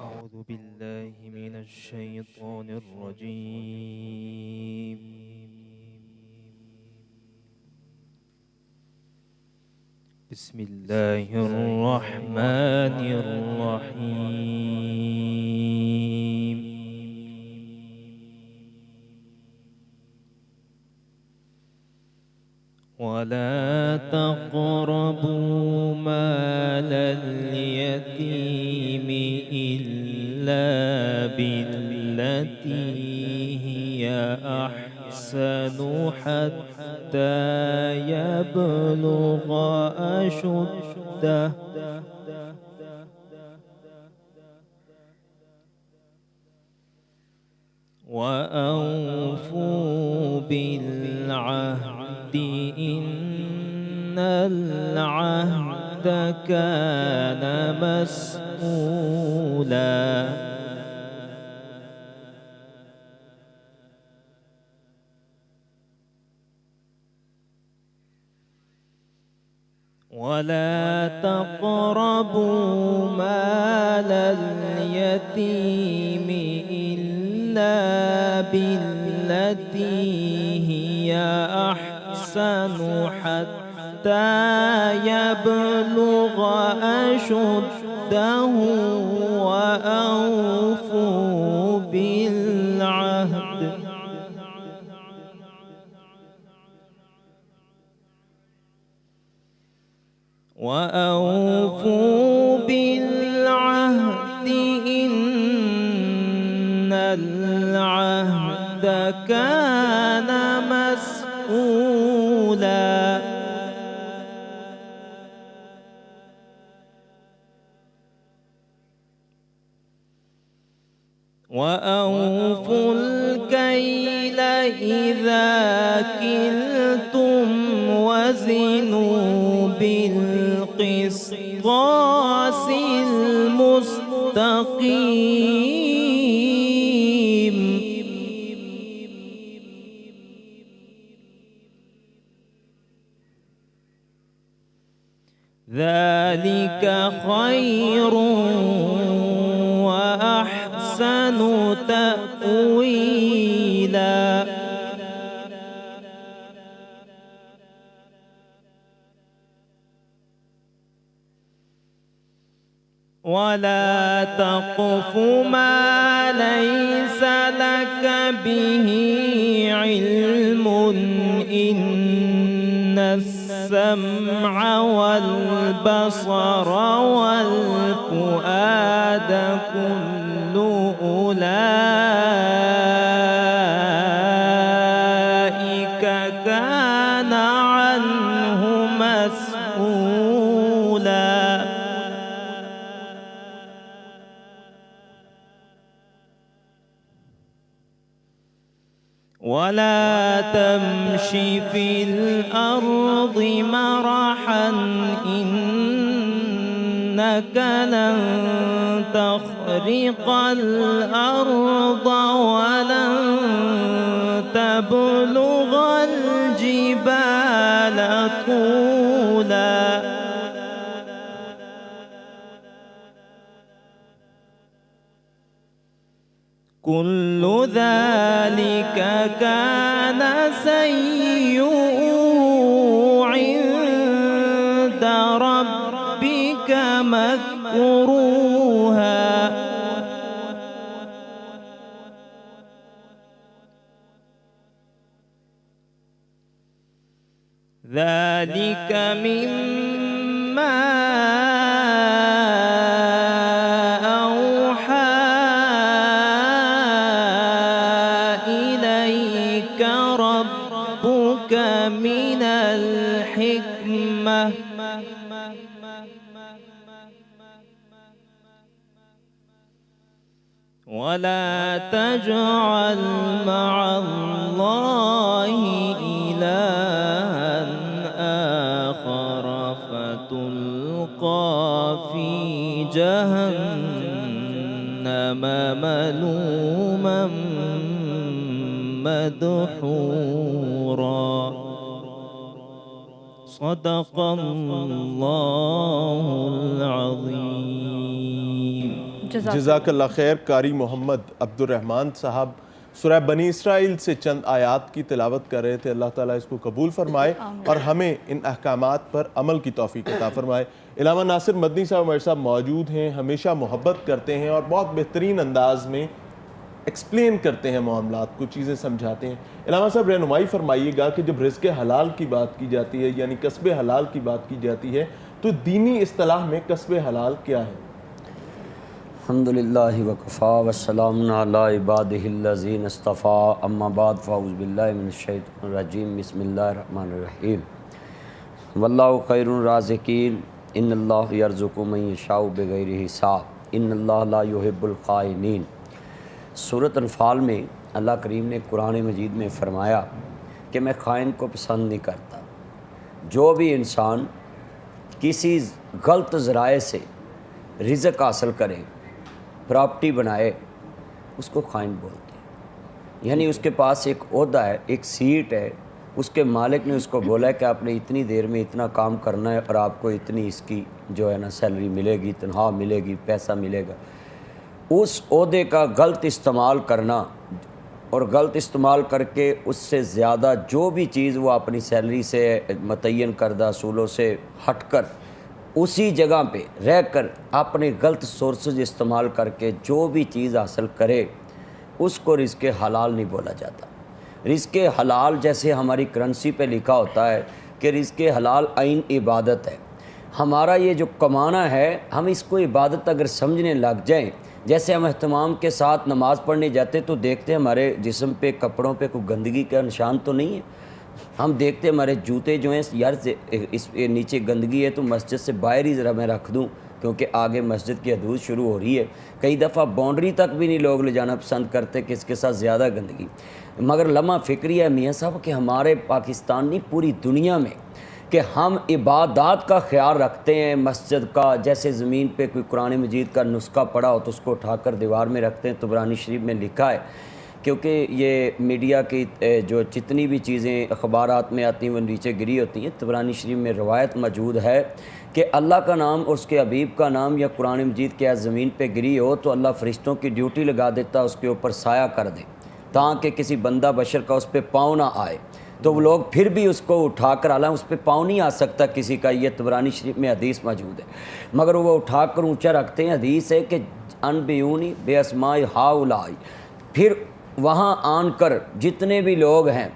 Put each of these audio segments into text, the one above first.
أعوذ بالله من الشيطان الرجيم بسم الله الرحمن الرحيم ولا تقربوا مال اليتيم إلا بالتي هي أحسن حتى يبلغ أشده وأوفوا بالعهد إن العهد كان مسؤولا ولا تقربوا مال اليتيم إلا بالتي هي أحسن حتى يبلغ أشده وأوفوا بالعهد إن العهد كان مسؤولا وأوفوا الكيل إذا كلتم وزنوا بالقسطاس القسطاس المستقيم ذلك خير وأحسن تأويلا ولا تقف ما ليس لك به علم إن السمع والبصر والفؤاد كل أولئك كان عنه مسؤولا ولا تمش في الأرض مرحا إنك لن تخرق الأرض ولن تبلغ الجبال طولا كل ذلك كان سيئه عند ربك مكروها ذلك مما ربك من الحكمة ولا تجعل مع الله إلها آخر فتلقى في جهنم ملوما مدحورا صدق اللہ العظیم جزاک اللہ خیر قاری محمد عبد الرحمن صاحب سورہ بنی اسرائیل سے چند آیات کی تلاوت کر رہے تھے. اللہ تعالیٰ اس کو قبول فرمائے اور ہمیں ان احکامات پر عمل کی توفیق عطا فرمائے. علامہ ناصر مدنی صاحب ہمارے صاحب موجود ہیں, ہمیشہ محبت کرتے ہیں اور بہت بہترین انداز میں ایکسپلین کرتے ہیں معاملات کو, چیزیں سمجھاتے ہیں. علامہ صاحب رہنمائی فرمائیے گا کہ جب رزق حلال کی بات کی جاتی ہے یعنی کسب حلال کی بات کی جاتی ہے تو دینی اصطلاح میں کسب حلال کیا ہے؟ الحمدللہ وکفا والسلام علی عبادہ الذین اصطفیٰ اما بعد فاعوذ باللہ من الشیطان الرجیم بسم اللہ الرحمن الرحیم واللہ خیر الرازقین ان اللہ یرزق من یشاء بغیر حساب ان اللہ لا یحب الخائنین. سورۃ انفال میں اللہ کریم نے قرآن مجید میں فرمایا کہ میں خائن کو پسند نہیں کرتا. جو بھی انسان کسی غلط ذرائع سے رزق حاصل کرے, پراپرٹی بنائے, اس کو خائن بولتے ہیں. یعنی اس کے پاس ایک عہدہ ہے, ایک سیٹ ہے, اس کے مالک نے اس کو بولا ہے کہ آپ نے اتنی دیر میں اتنا کام کرنا ہے اور آپ کو اتنی اس کی جو ہے نا سیلری ملے گی, تنخواہ ملے گی, پیسہ ملے گا. اس عہدے کا غلط استعمال کرنا اور غلط استعمال کر کے اس سے زیادہ جو بھی چیز وہ اپنی سیلری سے متعین کردہ اصولوں سے ہٹ کر اسی جگہ پہ رہ کر اپنے غلط سورسز استعمال کر کے جو بھی چیز حاصل کرے اس کو رزق حلال نہیں بولا جاتا. رزق حلال جیسے ہماری کرنسی پہ لکھا ہوتا ہے کہ رزق حلال عین عبادت ہے. ہمارا یہ جو کمانا ہے ہم اس کو عبادت اگر سمجھنے لگ جائیں, جیسے ہم اہتمام کے ساتھ نماز پڑھنے جاتے تو دیکھتے ہیں ہمارے جسم پہ کپڑوں پہ کوئی گندگی کا نشان تو نہیں ہے. ہم دیکھتے ہیں ہمارے جوتے جو ہیں یار اس نیچے گندگی ہے تو مسجد سے باہر ہی ذرا میں رکھ دوں کیونکہ آگے مسجد کی حدود شروع ہو رہی ہے. کئی دفعہ باؤنڈری تک بھی نہیں لوگ لے جانا پسند کرتے کہ اس کے ساتھ زیادہ گندگی. مگر لمحہ فکری ہے میاں صاحب کہ ہمارے پاکستان نہیں پوری دنیا میں کہ ہم عبادات کا خیال رکھتے ہیں مسجد کا، جیسے زمین پہ کوئی قرآن مجید کا نسخہ پڑا ہو تو اس کو اٹھا کر دیوار میں رکھتے ہیں۔ طبرانی شریف میں لکھا ہے، کیونکہ یہ میڈیا کی جو جتنی بھی چیزیں اخبارات میں آتی ہیں وہ نیچے گری ہوتی ہیں، طبرانی شریف میں روایت موجود ہے کہ اللہ کا نام اور اس کے حبیب کا نام یا قرآن مجید کے زمین پہ گری ہو تو اللہ فرشتوں کی ڈیوٹی لگا دیتا، اس کے اوپر سایہ کر دے تاکہ کسی بندہ بشر کا اس پہ پاؤں نہ آئے، تو وہ لوگ پھر بھی اس کو اٹھا کر، حالانکہ اس پہ پاؤں نہیں آ سکتا کسی کا، یہ طبرانی شریف میں حدیث موجود ہے، مگر وہ اٹھا کر اونچا رکھتے ہیں۔ حدیث ہے کہ انبیونی بے اسماء ہاؤلائی، پھر وہاں آن کر جتنے بھی لوگ ہیں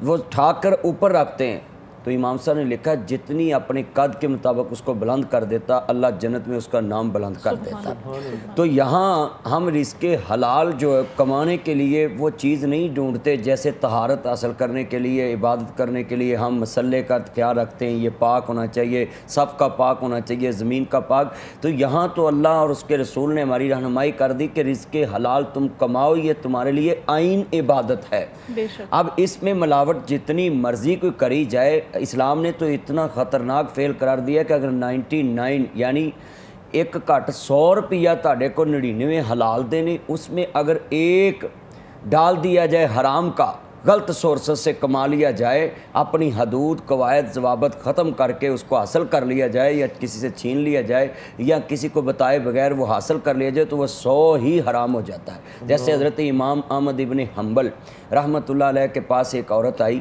وہ اٹھا کر اوپر رکھتے ہیں۔ تو امام صاحب نے لکھا جتنی اپنے قد کے مطابق اس کو بلند کر دیتا، اللہ جنت میں اس کا نام بلند کر دیتا۔ تو یہاں ہم رزق حلال جو ہے کمانے کے لیے وہ چیز نہیں ڈھونڈتے، جیسے طہارت حاصل کرنے کے لیے، عبادت کرنے کے لیے ہم مسلے کا خیال رکھتے ہیں، یہ پاک ہونا چاہیے، صف کا پاک ہونا چاہیے، زمین کا پاک۔ تو یہاں تو اللہ اور اس کے رسول نے ہماری رہنمائی کر دی کہ رزق حلال تم کماؤ، یہ تمہارے لیے عین عبادت ہے۔ بے شک۔ اب اس میں ملاوٹ جتنی مرضی کوئی کری جائے، اسلام نے تو اتنا خطرناک فعل قرار دیا کہ اگر 99 یعنی ایک گھٹ 100 روپیہ تاڑے کو 99 حلال دینے، اس میں اگر ایک ڈال دیا جائے حرام کا، غلط سورسز سے کما لیا جائے، اپنی حدود قواعد ضوابط ختم کر کے اس کو حاصل کر لیا جائے، یا کسی سے چھین لیا جائے، یا کسی کو بتائے بغیر وہ حاصل کر لیا جائے، تو وہ 100 ہی حرام ہو جاتا ہے۔ جیسے حضرت امام احمد ابن حنبل رحمۃ اللہ علیہ کے پاس ایک عورت آئی۔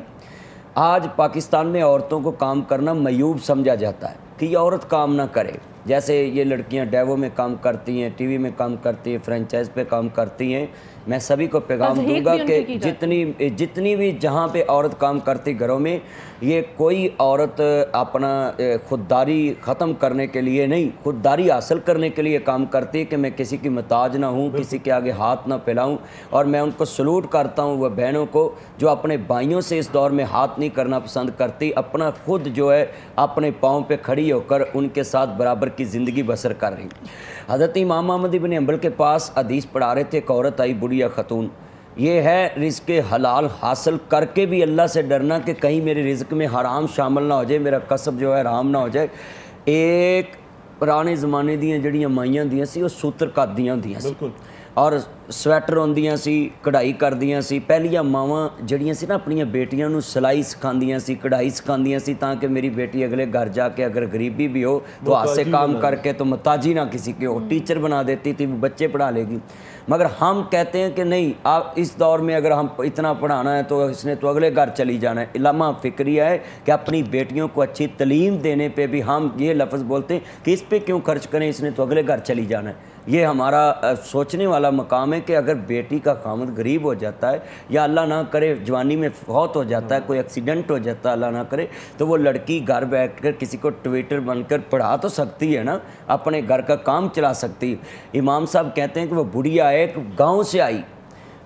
آج پاکستان میں عورتوں کو کام کرنا معیوب سمجھا جاتا ہے کہ یہ عورت کام نہ کرے، جیسے یہ لڑکیاں ڈیوو میں کام کرتی ہیں، ٹی وی میں کام کرتی ہیں، فرنچائز پہ کام کرتی ہیں۔ میں سبھی کو پیغام دوں گا کہ جتنی بھی جہاں پہ عورت کام کرتی گھروں میں، یہ کوئی عورت اپنا خودداری ختم کرنے کے لیے نہیں، خودداری حاصل کرنے کے لیے کام کرتی ہے کہ میں کسی کی محتاج نہ ہوں، کسی کے آگے ہاتھ نہ پھیلاؤں۔ اور میں ان کو سلوٹ کرتا ہوں وہ بہنوں کو جو اپنے بھائیوں سے اس دور میں ہاتھ نہیں کرنا پسند کرتی، اپنا خود جو ہے اپنے پاؤں پہ کھڑی ہو کر ان کے ساتھ برابر کی زندگی بسر کر رہی۔ حضرت امام احمد ابن حنبل کے پاس حدیث پڑھا رہے تھے، ایک عورت آئی، بڑھیا خاتون۔ یہ ہے رزق حلال حاصل کر کے بھی اللہ سے ڈرنا کہ کہیں میرے رزق میں حرام شامل نہ ہو جائے، میرا کسب جو ہے حرام نہ ہو جائے۔ ایک پرانے زمانے دیاں جڑیاں مائیاں دیاں سی، وہ سوتر کردیاں دیاں سی اور سویٹر ہوندیاں سی، کڑھائی کردیاں سی۔ پہلیاں ماواں جڑیاں سی نا اپنی بیٹیاں نو سلائی سکھاندیاں سی، کڑھائی سکھاندیاں سی، تاکہ میری بیٹی اگلے گھر جا کے اگر غریبی بھی ہو تو ہاتھ سے کام کر کے تو محتاجی نہ کسی کے ہو، ٹیچر بنا دیتی تھی، وہ بچے پڑھا لے گی۔ مگر ہم کہتے ہیں کہ نہیں، آپ اس دور میں اگر ہم اتنا پڑھانا ہے تو اس نے تو اگلے گھر چلی جانا ہے۔ علامہ فکریہ ہے کہ اپنی بیٹیوں کو اچھی تعلیم دینے پہ بھی ہم یہ لفظ بولتے ہیں کہ اس پہ کیوں خرچ کریں، اس نے تو اگلے گھر چلی جانا ہے۔ یہ ہمارا سوچنے والا مقام ہے کہ اگر بیٹی کا خامد غریب ہو جاتا ہے یا اللہ نہ کرے جوانی میں فوت ہو جاتا ہے، کوئی ایکسیڈنٹ ہو جاتا ہے اللہ نہ کرے، تو وہ لڑکی گھر بیٹھ کر کسی کو ٹویٹر بن کر پڑھا تو سکتی ہے نا، اپنے گھر کا کام چلا سکتی ہے۔ امام صاحب کہتے ہیں کہ وہ بڑھیا ایک گاؤں سے آئی،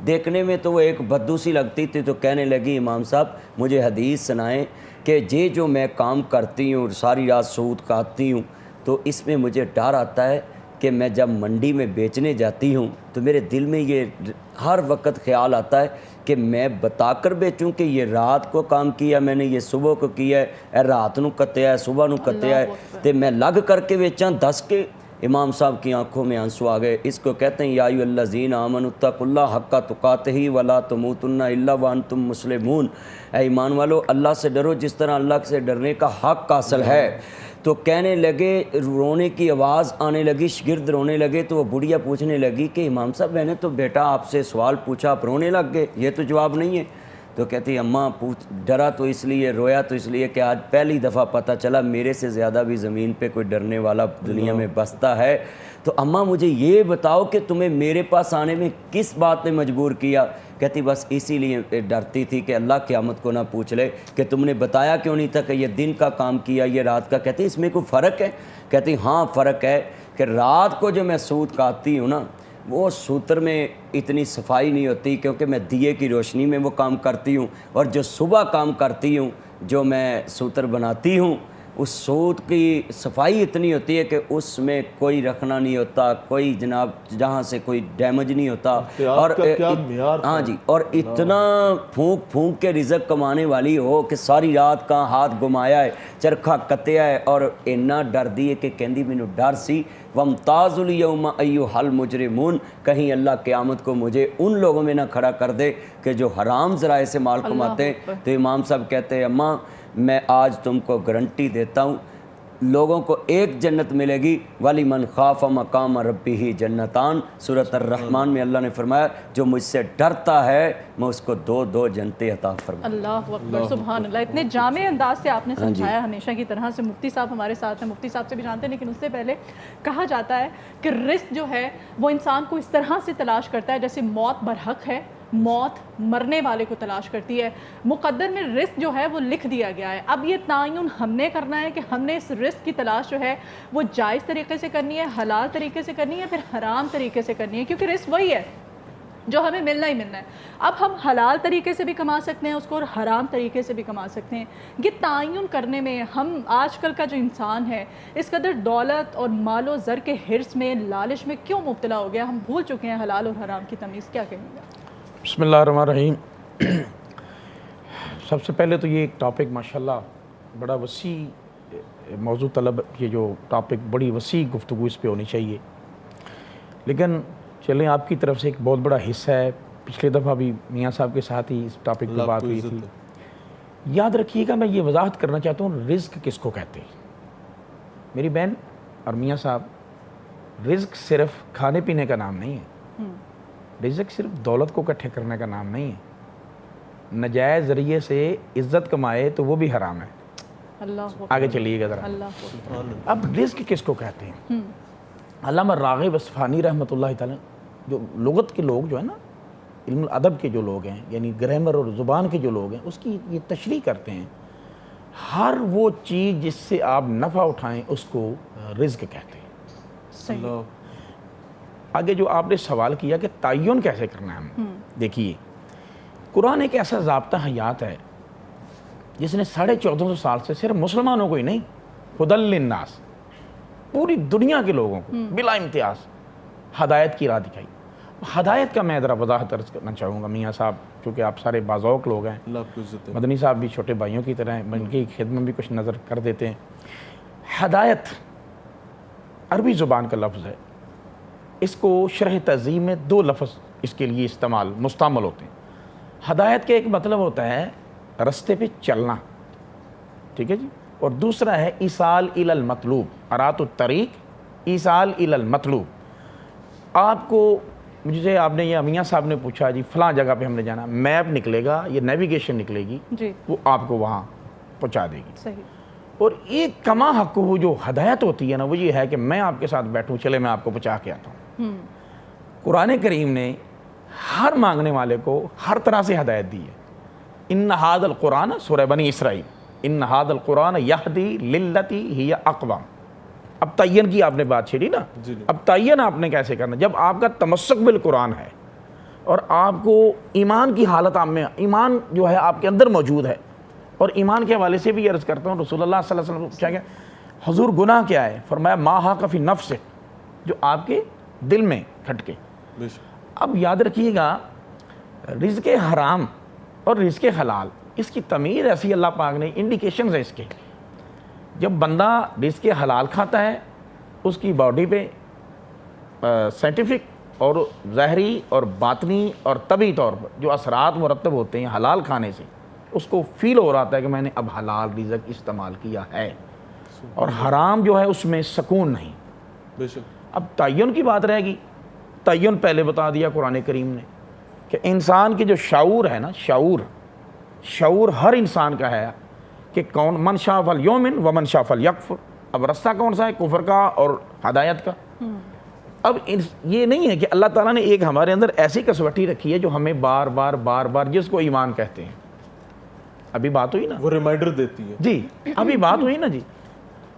دیکھنے میں تو وہ ایک بدو سی لگتی تھی، تو کہنے لگی امام صاحب مجھے حدیث سنائیں کہ یہ جو میں کام کرتی ہوں، ساری رات سود کھاتی ہوں، تو اس میں مجھے ڈر آتا ہے کہ میں جب منڈی میں بیچنے جاتی ہوں تو میرے دل میں یہ ہر وقت خیال آتا ہے کہ میں بتا کر بیچوں کہ یہ رات کو کام کیا میں نے، یہ صبح کو کیا ہے، رات نو کتیا ہے، صبح نو کتیا ہے، تو میں لگ کر کے بیچاں دس کے۔ امام صاحب کی آنکھوں میں آنسو آ گئے۔ اس کو کہتے ہیں یا ایھا الذین آمنوا اتقوا اللہ حق تقاتہ ولا تموتن الا وانتم مسلمون، اے ایمان والو اللہ سے ڈرو جس طرح اللہ سے ڈرنے کا حق حاصل ہے۔ تو کہنے لگے، رونے کی آواز آنے لگی، شاگرد رونے لگے، تو وہ بڑھیا پوچھنے لگی کہ امام صاحب میں نے تو بیٹا آپ سے سوال پوچھا، آپ رونے لگ گئے، یہ تو جواب نہیں ہے۔ تو کہتی اماں ڈرا تو اس لیے، رویا تو اس لیے کہ آج پہلی دفعہ پتہ چلا میرے سے زیادہ بھی زمین پہ کوئی ڈرنے والا دنیا میں بستا ہے۔ تو اماں مجھے یہ بتاؤ کہ تمہیں میرے پاس آنے میں کس بات نے مجبور کیا؟ کہتی بس اسی لیے ڈرتی تھی کہ اللہ قیامت کو نہ پوچھ لے کہ تم نے بتایا کیوں نہیں تھا کہ یہ دن کا کام کیا، یہ رات کا۔ کہتی اس میں کوئی فرق ہے؟ کہتی ہاں فرق ہے کہ رات کو جو میں سود کھاتی ہوں نا، وہ سوتر میں اتنی صفائی نہیں ہوتی کیونکہ میں دیے کی روشنی میں وہ کام کرتی ہوں، اور جو صبح کام کرتی ہوں، جو میں سوتر بناتی ہوں، اس سود کی صفائی اتنی ہوتی ہے کہ اس میں کوئی رکھنا نہیں ہوتا، کوئی جناب جہاں سے کوئی ڈیمیج نہیں ہوتا، اور ہاں جی، اور اتنا پھونک پھونک کے رزق کمانے والی ہو کہ ساری رات کا ہاتھ گمایا ہے، چرخا کتیا ہے، اور اتنا ڈر دی کہ کہندی مینوں ڈر سی وَامْتَازُ الْيَوْمَ أَيُّهَا الْمُجْرِمُونَ، کہیں اللہ قیامت کو مجھے ان لوگوں میں نہ کھڑا کر دے کہ جو حرام ذرائع سے مال کماتے ہیں۔ تو امام صاحب کہتے ہیں اماں میں آج تم کو گارنٹی دیتا ہوں لوگوں کو ایک جنت ملے گی، وَلِمَنْ خَافَ مَقَامَ رَبِّهِ جَنَّتَانِ، سورۃ الرحمن میں اللہ نے فرمایا جو مجھ سے ڈرتا ہے میں اس کو دو جنتیں عطا فرماؤں۔ اللہ اکبر، سبحان اللہ، اتنے جامع انداز سے آپ نے سمجھایا ہمیشہ کی طرح سے۔ مفتی صاحب ہمارے ساتھ ہیں، مفتی صاحب سے بھی جانتے ہیں، لیکن اس سے پہلے کہا جاتا ہے کہ رزق جو ہے وہ انسان کو اس طرح سے تلاش کرتا ہے جیسے موت برحق ہے، موت مرنے والے کو تلاش کرتی ہے۔ مقدر میں رزق جو ہے وہ لکھ دیا گیا ہے، اب یہ تعین ہم نے کرنا ہے کہ ہم نے اس رزق کی تلاش جو ہے وہ جائز طریقے سے کرنی ہے، حلال طریقے سے کرنی ہے، پھر حرام طریقے سے کرنی ہے، کیونکہ رزق وہی ہے جو ہمیں ملنا ہی ملنا ہے۔ اب ہم حلال طریقے سے بھی کما سکتے ہیں اس کو اور حرام طریقے سے بھی کما سکتے ہیں۔ یہ تعین کرنے میں ہم آج کل کا جو انسان ہے اس قدر دولت اور مال و زر کے حرص میں، لالچ میں کیوں مبتلا ہو گیا؟ ہم بھول چکے ہیں حلال اور حرام کی تمیز۔ کیا کہیں گے؟ بسم اللہ الرحمن الرحیم۔ سب سے پہلے تو یہ ایک ٹاپک ماشاءاللہ بڑا وسیع موضوع طلب، یہ جو ٹاپک بڑی وسیع گفتگو اس پہ ہونی چاہیے، لیکن چلیں آپ کی طرف سے ایک بہت بڑا حصہ ہے۔ پچھلے دفعہ بھی میاں صاحب کے ساتھ ہی اس ٹاپک پہ بات ہوئی تھی۔ یاد رکھیے گا، میں یہ وضاحت کرنا چاہتا ہوں رزق کس کو کہتے ہیں۔ میری بہن اور میاں صاحب، رزق صرف کھانے پینے کا نام نہیں ہے، رزق صرف دولت کو اکٹھے کرنے کا نام نہیں ہے۔ نجائز ذریعے سے عزت کمائے تو وہ بھی حرام ہے۔ اللہ آگے چلیے گا ذرا۔ اب رزق کس کو کہتے ہیں؟ علامہ راغب اصفہانی رحمۃ اللہ تعالیٰ، جو لغت کے لوگ جو ہے نا، علم الادب کے جو لوگ ہیں، یعنی گرامر اور زبان کے جو لوگ ہیں، اس کی یہ تشریح کرتے ہیں، ہر وہ چیز جس سے آپ نفع اٹھائیں اس کو رزق کہتے ہیں۔ صحیح۔ آگے جو آپ نے سوال کیا کہ تعین کیسے کرنا ہے ہم، دیکھیے قرآن ایک ایسا ضابطہ حیات ہے جس نے 1450 سال سے صرف مسلمانوں کو ہی نہیں، ہدی للناس، پوری دنیا کے لوگوں کو بلا امتیاز ہدایت کی راہ دکھائی۔ ہدایت کا میں ذرا وضاحت عرض کرنا چاہوں گا میاں صاحب، چونکہ آپ سارے باذوق لوگ ہیں، مدنی صاحب بھی چھوٹے بھائیوں کی طرح ہیں، ان کی خدمت بھی کچھ نظر کر دیتے ہیں۔ ہدایت عربی زبان کا لفظ ہے، اس کو شرح تہذیب میں 2 لفظ اس کے لیے مستعمل ہوتے ہیں۔ ہدایت کا ایک مطلب ہوتا ہے رستے پہ چلنا، ٹھیک ہے جی، اور دوسرا ہے ایصال الی المطلوب، ارات الطریق ایصال الی المطلوب۔ آپ کو مجھے آپ نے، یہ میاں صاحب نے پوچھا جی فلاں جگہ پہ ہم نے جانا، میپ نکلے گا، یہ نیویگیشن نکلے گی جی، وہ آپ کو وہاں پہنچا دے گی۔ صحیح۔ اور ایک کما حق وہ جو ہدایت ہوتی ہے نا، وہ یہ ہے کہ میں آپ کے ساتھ بیٹھوں، چلے میں آپ کو پہنچا کے آتا ہوں۔ قرآن کریم نے ہر مانگنے والے کو ہر طرح سے ہدایت دی ہے۔ ان ھذا القرآن، سورہ بنی اسرائیل، ان ھذا القرآن یہدی للتی ہی اقوام۔ اب تعین کی آپ نے بات چھیڑی نا، اب تعین آپ نے کیسے کرنا؟ جب آپ کا تمسک بالقرآن ہے اور آپ کو ایمان کی حالت آپ میں، ایمان جو ہے آپ کے اندر موجود ہے، اور ایمان کے حوالے سے بھی عرض کرتا ہوں، رسول اللہ صلی اللہ علیہ وسلم نے پوچھا کہ حضور گناہ کیا ہے؟ فرمایا ما حاک فی نفسک، جو آپ کے دل میں کھٹکے۔ اب یاد رکھیے گا رزق حرام اور رزق حلال، اس کی تمیز ایسی اللہ پاک نے، انڈیکیشنز ہے اس کے۔ جب بندہ رزق حلال کھاتا ہے اس کی باڈی پہ سائنٹیفک اور ظاہری اور باطنی اور طبعی طور پر جو اثرات مرتب ہوتے ہیں حلال کھانے سے، اس کو فیل ہو رہا ہے کہ میں نے اب حلال رزق استعمال کیا ہے، اور حرام جو ہے اس میں سکون نہیں۔ بے شک۔ اب تعین کی بات رہے گی، تعین پہلے بتا دیا قرآن کریم نے کہ انسان کی جو شعور ہے نا، شعور ہر انسان کا ہے کہ کون من شاء فلیؤمن ومن شاء فلیکفر۔ اب رستہ کون سا ہے؟ کفر کا اور ہدایت کا۔ اب یہ نہیں ہے کہ اللہ تعالیٰ نے ایک ہمارے اندر ایسی کسوٹی رکھی ہے جو ہمیں بار بار جس کو ایمان کہتے ہیں، ابھی بات ہوئی نا، وہ ریمائنڈر دیتی ہے جی، ابھی بات ہوئی نا جی،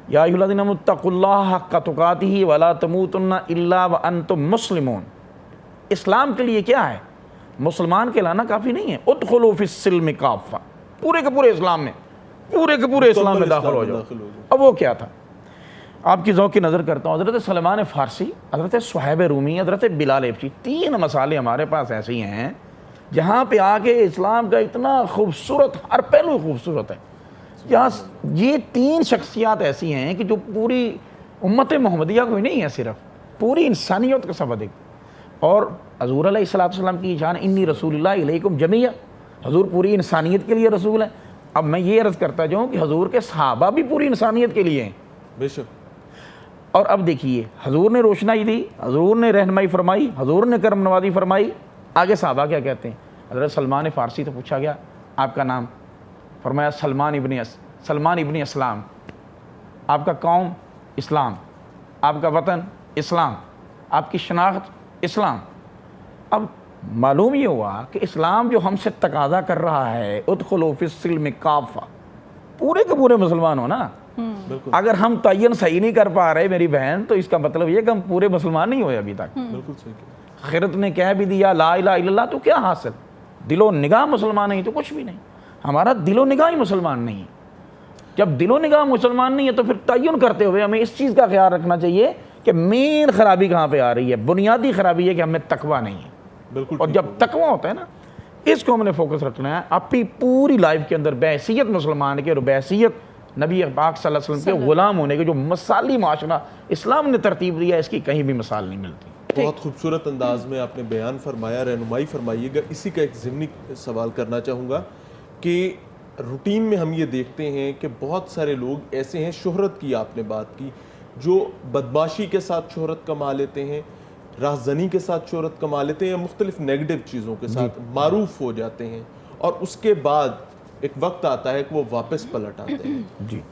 یا ایھا الذین آمنوا اتقوا اللہ حق تقاتہ ولا تموتن الا وانتم مسلمون۔ اسلام کے لیے کیا ہے؟ مسلمان کہلانا کافی نہیں ہے، ادخلوا فی السلم کافہ، پورے کے پورے اسلام میں پورے کے پورے اسلام میں داخل ہو جاؤ. اب وہ کیا تھا؟ آپ کی ذوق کی نظر کرتا ہوں. حضرت سلمان فارسی، حضرت صہیب رومی، حضرت بلال ایبچی، 3 مسالے ہمارے پاس ایسے ہی ہیں جہاں پہ آ کے اسلام کا اتنا خوبصورت، ہر پہلو خوبصورت ہے. جہاں یہ 3 شخصیات ایسی ہیں کہ جو پوری امت محمدیہ کو ہی نہیں ہے، صرف پوری انسانیت کا سبب ہے. اور حضور علیہ الصلوۃ والسلام کی شان انی رسول اللہ علیکم جمیعا، حضور پوری انسانیت کے لیے رسول ہیں. اب میں یہ عرض کرتا جاؤں کہ حضور کے صحابہ بھی پوری انسانیت کے لیے ہیں. بے شک. اور اب دیکھیے، حضور نے روشنائی دی، حضور نے رہنمائی فرمائی، حضور نے کرم نوازی فرمائی. آگے صحابہ کیا کہتے ہیں؟ حضرت سلمان فارسی تو پوچھا گیا آپ کا نام، فرمایا سلمان ابن اسلام. آپ کا قوم اسلام، آپ کا وطن اسلام، آپ کی شناخت اسلام. اب معلوم یہ ہوا کہ اسلام جو ہم سے تقاضا کر رہا ہے ادخلوا فی السلم کافہ، پورے کے پورے مسلمان ہو نا. اگر ہم تعین صحیح نہیں کر پا رہے میری بہن، تو اس کا مطلب یہ کہ ہم پورے مسلمان نہیں ہوئے ابھی تک. بالکل صحیح. خیرت نے کہہ بھی دیا لا الہ الا اللہ، تو کیا حاصل؟ دل و نگاہ مسلمان نہیں تو کچھ بھی نہیں. ہمارا دل و نگاہ ہی مسلمان نہیں ہے. جب دل و نگاہ مسلمان نہیں ہے تو پھر تعین کرتے ہوئے ہمیں اس چیز کا خیال رکھنا چاہیے کہ مین خرابی کہاں پہ آ رہی ہے. بنیادی خرابی ہے کہ ہمیں تقویٰ نہیں ہے. بالکل. اور جب تقویٰ ہوتا ہے نا، اس کو ہم نے فوکس رکھنا ہے اپنی پوری لائف کے اندر، بحیثیت مسلمان کے اور بحیثیت نبی پاک صلی اللہ علیہ وسلم کے غلام ہونے کے. جو مثالی معاشرہ اسلام نے ترتیب دیا، اس کی کہیں بھی مثال نہیں ملتی. بہت خوبصورت انداز میں آپ نے بیان فرمایا، رہنمائی فرمائیے گا. اسی کا ایک ضمنی سوال کرنا چاہوں گا کہ روٹین میں ہم یہ دیکھتے ہیں کہ بہت سارے لوگ ایسے ہیں، شہرت کی آپ نے بات کی، جو بدماشی کے ساتھ شہرت کما لیتے ہیں، رہزنی کے ساتھ شہرت کما لیتے ہیں، یا مختلف نیگیٹو چیزوں کے ساتھ معروف ہو جاتے ہیں، اور اس کے بعد ایک وقت آتا ہے کہ وہ واپس پلٹ آتے ہیں.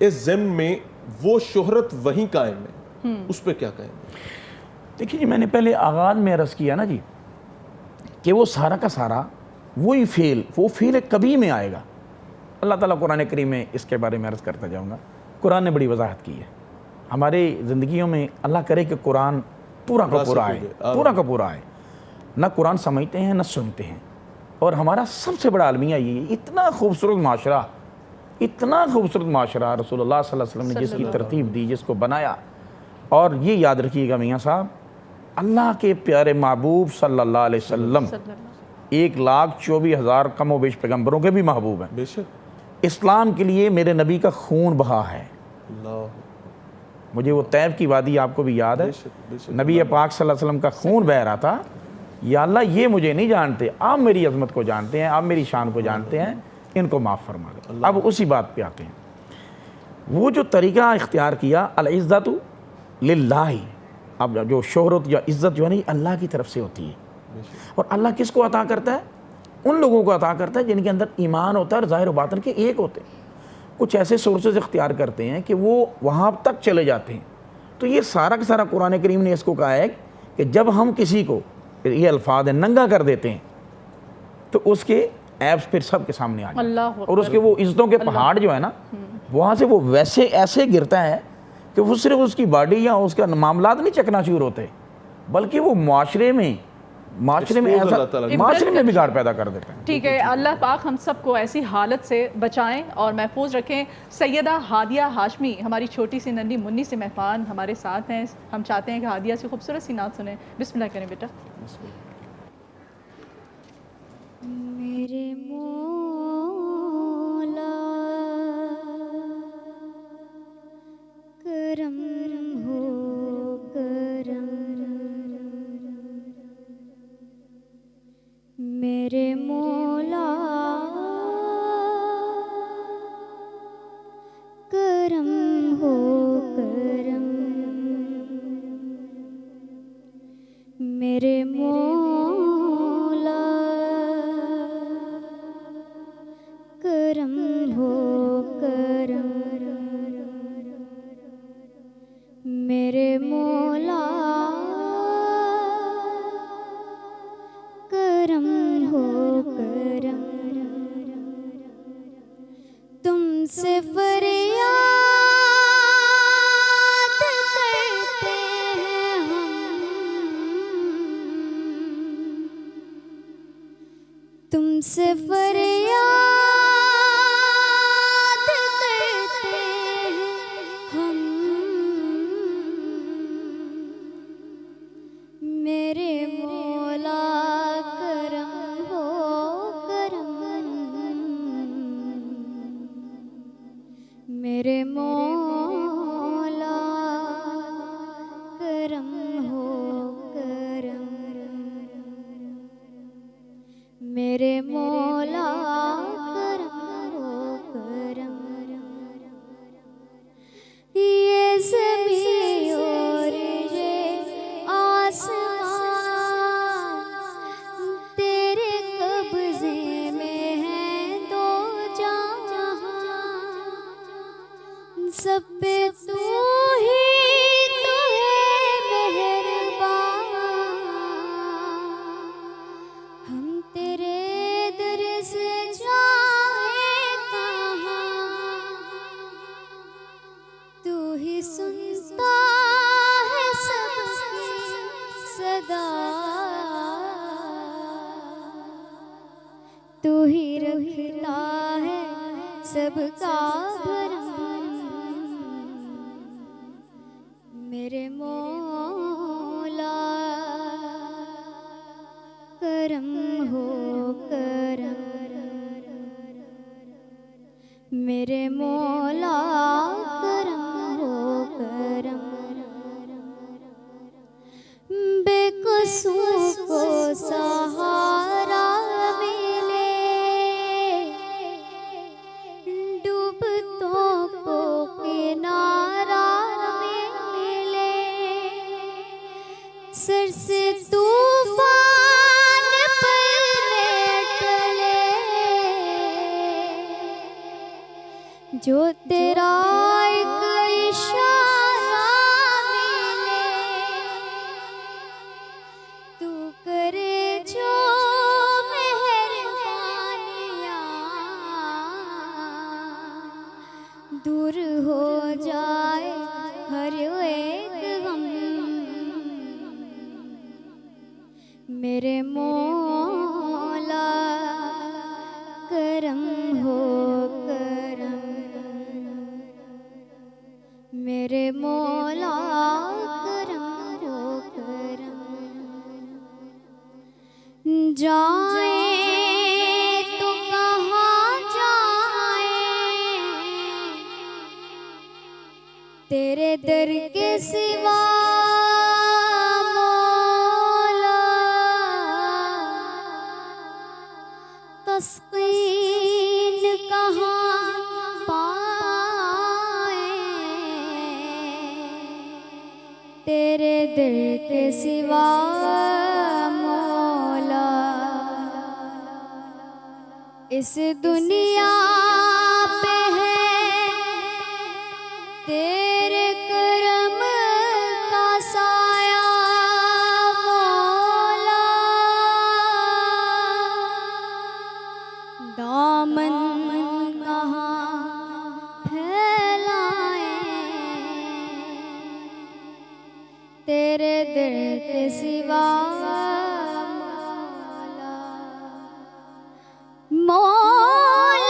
اس ضمن میں وہ شہرت وہیں قائم ہے، اس پہ کیا کہیں؟ دیکھیے جی، میں نے پہلے آغاز میں عرض کیا نا جی کہ وہ سارا کا سارا وہی وہ فیل کبھی میں آئے گا. اللہ تعالیٰ قرآن کریم میں اس کے بارے میں عرض کرتا جاؤں گا. قرآن نے بڑی وضاحت کی ہے. ہمارے زندگیوں میں اللہ کرے کہ قرآن پورا کا پورا آئے، پورا کا پورا آئے. نہ قرآن سمجھتے ہیں نہ سنتے ہیں. اور ہمارا سب سے بڑا المیہ یہ ہے، اتنا خوبصورت معاشرہ، اتنا خوبصورت معاشرہ رسول اللہ صلی اللہ علیہ وسلم نے جس کی ترتیب دی، جس کو بنایا. اور یہ یاد رکھیے گا میاں صاحب، اللہ کے پیارے محبوب صلی اللہ علیہ وسلم 1,24,000 کم و بیش پیغمبروں کے بھی محبوب ہیں. بے شک. اسلام کے لیے میرے نبی کا خون بہا ہے. اللہ. مجھے وہ طیب کی وادی آپ کو بھی یاد ہے، نبی پاک صلی اللہ علیہ وسلم کا خون بہہ رہا تھا. یا اللہ یہ مجھے نہیں جانتے، آپ میری عظمت کو جانتے ہیں، آپ میری شان کو جانتے ہیں، ان کو معاف فرما دیں. اب اسی بات پہ آتے ہیں. وہ جو طریقہ اختیار کیا، العزت للہ، اب جو شہرت یا عزت جو ہے نا، اللہ کی طرف سے ہوتی ہے. اور اللہ کس کو عطا کرتا ہے؟ ان لوگوں کو عطا کرتا ہے جن کے اندر ایمان ہوتا ہے اور ظاہر و باطن کے ایک ہوتے ہیں. کچھ ایسے سورسز اختیار کرتے ہیں کہ وہ وہاں تک چلے جاتے ہیں. تو یہ سارا کا سارا قرآن کریم نے اس کو کہا ہے کہ جب ہم کسی کو یہ الفاظ ننگا کر دیتے ہیں تو اس کے ایپس پھر سب کے سامنے آ جاتے ہیں. اور اس کے وہ عزتوں کے پہاڑ جو ہے نا، وہاں سے وہ ویسے ایسے گرتا ہے کہ وہ صرف اس کی باڈی یا اس کا معاملات نہیں چکنا چور ہوتے، بلکہ وہ معاشرے میں بگاڑ پیدا کر دیتے ہیں. ٹھیک ہے، اللہ پاک ہم سب کو ایسی حالت سے بچائیں اور محفوظ رکھیں. سیدہ ہادیہ ہاشمی ہماری چھوٹی سی ننھی منی سے مہمان ہمارے ساتھ ہیں. ہم چاہتے ہیں کہ ہادیہ سے خوبصورت سی نعت سنیں. بسم اللہ کریں بیٹا. میرے مولا کرم ہو کرم، میرے مولا کرم ہو کرم، میرے مولا کرم ہو کرم، میرے مولا کرم ہو کرم. تم سے فریاد کرتے ہیں ہم، تم سے فریاد کرتے میرے مولا کرم ہو کرم، یہ زمین اور یہ آسمان تیرے قبضے میں ہے دو جہاں، سب پہ تو ہی تو ہے مہربان، ہم تیرے در سے جائیں کہاں، تو ہی سنتا ہے سب کی صدا، تو ہی رکھتا ہے سب کا بھرم، میرے مولا کرم ہو کرم، میرے مولا کرم ہو کرم، بے قصور کو سہارا ملے، ڈوبتوں کو کنارہ ملے، سر سے طوفان پلے ٹلے، جو تیرا ایک اشارہ ملے، تو کرے جو مہربانیاں، دور ہو جائے ہر ایک غم، میرے مولا کرم ہو کرم، میرے مولا کرم ہو کرم، جائیں تو کہاں جائیں تیرے در کے سوا مولا، تسکین کہاں پائیں تیرے در کے سوا مولا، اس دنیا پہ ہے تیرے کرم کا سایہ مولا، دامن کہاں پھیلائیں تیرے در کے سوا مولا،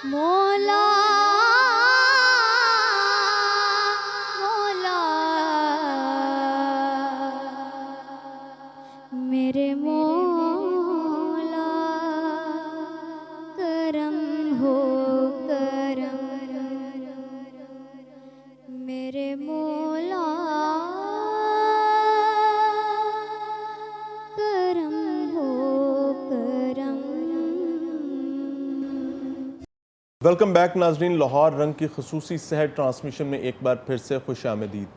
مولا، مولا، میرے مولا کرم ہو کرم، میرے مولا کرم ہو کرم۔ ویلکم بیک ناظرین، لاہور رنگ کی خصوصی سحر ٹرانسمیشن میں ایک بار پھر سے خوش آمدید۔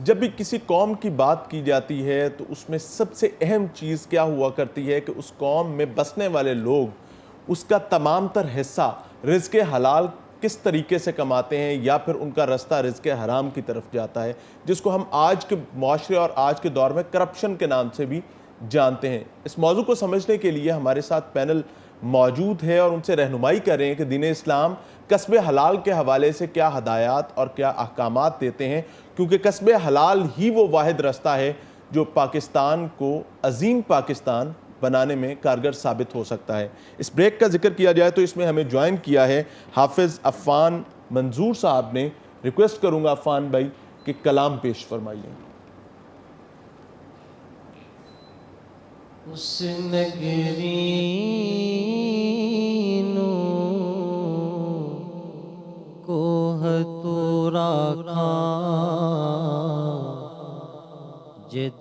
جب بھی کسی قوم کی بات کی جاتی ہے تو اس میں سب سے اہم چیز کیا ہوا کرتی ہے کہ اس قوم میں بسنے والے لوگ اس کا تمام تر حصہ رزق حلال کس طریقے سے کماتے ہیں یا پھر ان کا رستہ رزق حرام کی طرف جاتا ہے، جس کو ہم آج کے معاشرے اور آج کے دور میں کرپشن کے نام سے بھی جانتے ہیں۔ اس موضوع کو سمجھنے کے لیے ہمارے ساتھ پینل موجود ہے اور ان سے رہنمائی کر رہے ہیں کہ دین اسلام کسب حلال کے حوالے سے کیا ہدایات اور کیا احکامات دیتے ہیں، کیونکہ کسب حلال ہی وہ واحد رستہ ہے جو پاکستان کو عظیم پاکستان بنانے میں کارگر ثابت ہو سکتا ہے۔ اس بریک کا ذکر کیا جائے تو اس میں ہمیں جوائن کیا ہے حافظ عفان منظور صاحب نے۔ ریکویسٹ کروں گا عفان بھائی کہ کلام پیش فرمائیے۔ اس نگری نو کوہ تو راکھا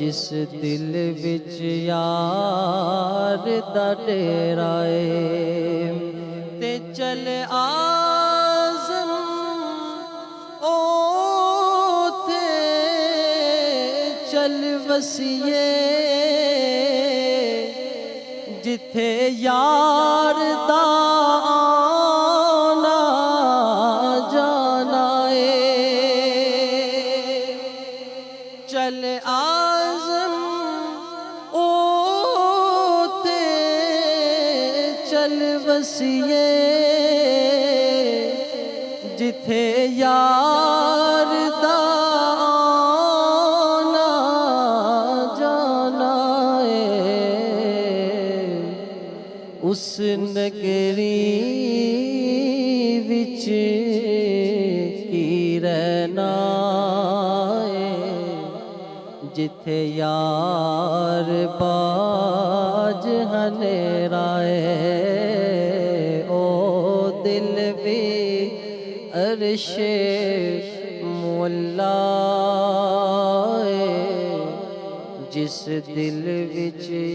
ਜਿਸ ਦਿਲ ਵਿੱਚ ਯਾਰ ਦਾ ਡੇਰਾ ਏ ਤੇ ਚਲ ਆਜ਼ਮ ਓਥੇ ਚਲ ਵਸੀਏ ਜਿੱਥੇ ਯਾਰ ਦਾ ਆਉਣਾ ਜਾਣਾ ਏ ਚਲ ਆਜ਼ਮ ਓਥੇ ਚਲ ਵਸੀਏ ਜਿੱਥੇ ਯਾਰ ਦਾ ਆਉਣਾ ਜਾਣਾ ਏ ਉਸ ਨਗਰੀ ਵਿੱਚ ਕੀ ਰਹਿਣਾ ਏ ਜਿੱਥੇ ਯਾਰ ਬਾਜ ਹਨੇਰਾ ਏ ਓ ਦਿਲ ਵੀ ਅਰਸ਼ ਮੁੱਲਾ ਏ ਜਿਸ ਦਿਲ ਵਿੱਚ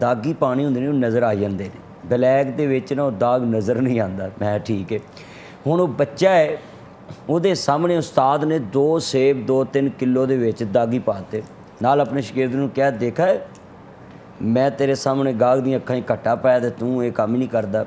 ਦਾਗੀ ਪਾਣੀ ਹੁੰਦੇ ਨੇ ਉਹ ਨਜ਼ਰ ਆ ਜਾਂਦੇ ਨੇ, ਬਲੈਕ ਦੇ ਵਿੱਚ ਨਾ ਉਹ ਦਾਗ ਨਜ਼ਰ ਨਹੀਂ ਆਉਂਦਾ। ਮੈਂ ਠੀਕ ਹੈ। ਹੁਣ ਉਹ ਬੱਚਾ ਹੈ, ਉਹਦੇ ਸਾਹਮਣੇ ਉਸਤਾਦ ਨੇ 2 ਸੇਬ 2-3 ਕਿਲੋ ਦੇ ਵਿੱਚ ਦਾਗੀ ਪਾਤੇ, ਨਾਲ ਆਪਣੇ ਸ਼ਾਗਿਰਦ ਨੂੰ ਕਿਹਾ, ਦੇਖਾ ਹੈ ਮੈਂ ਤੇਰੇ ਸਾਹਮਣੇ ਗਾਹਕ ਦੀਆਂ ਅੱਖਾਂ 'ਚ ਘੱਟਾ ਪਾਇਆ ਤੇ ਤੂੰ ਇਹ ਕੰਮ ਹੀ ਨਹੀਂ ਕਰਦਾ।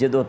ਜਦੋਂ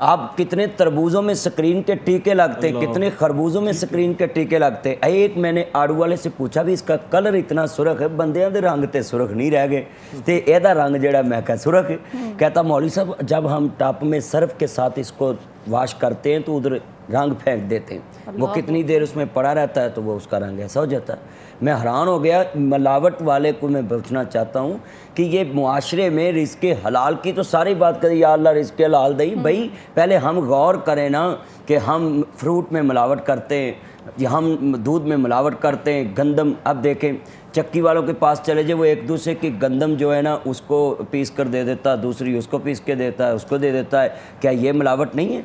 آپ کتنے تربوزوں میں سکرین کے ٹیکے لگتے، کتنے خربوزوں میں سکرین کے ٹیکے لگتے. ایک میں نے آڑو والے سے پوچھا بھی اس کا کلر اتنا سرخ ہے، بندیاں دے رنگ تے سرخ نہیں رہ گئے تے ایدا رنگ جڑا میں کہا سرخ ہے. کہتا مولوی صاحب جب ہم ٹاپ میں سرف کے ساتھ اس کو واش کرتے ہیں تو ادھر رنگ پھینک دیتے ہیں، وہ کتنی دیر اس میں پڑا رہتا ہے تو وہ اس کا رنگ ایسا ہو جاتا ہے. میں حیران ہو گیا. ملاوٹ والے کو میں پوچھنا چاہتا ہوں کہ یہ معاشرے میں رزق حلال کی تو ساری بات کریں، یا اللہ رزق حلال دئی، بھائی پہلے ہم غور کریں نا کہ ہم فروٹ میں ملاوٹ کرتے ہیں، ہم دودھ میں ملاوٹ کرتے ہیں، گندم. اب دیکھیں چکی والوں کے پاس چلے جائے، وہ ایک دوسرے کی گندم جو ہے نا اس کو پیس کر دے دیتا، دوسری اس کو پیس کے دیتا ہے، اس کو دے دیتا ہے. کیا یہ ملاوٹ نہیں ہے؟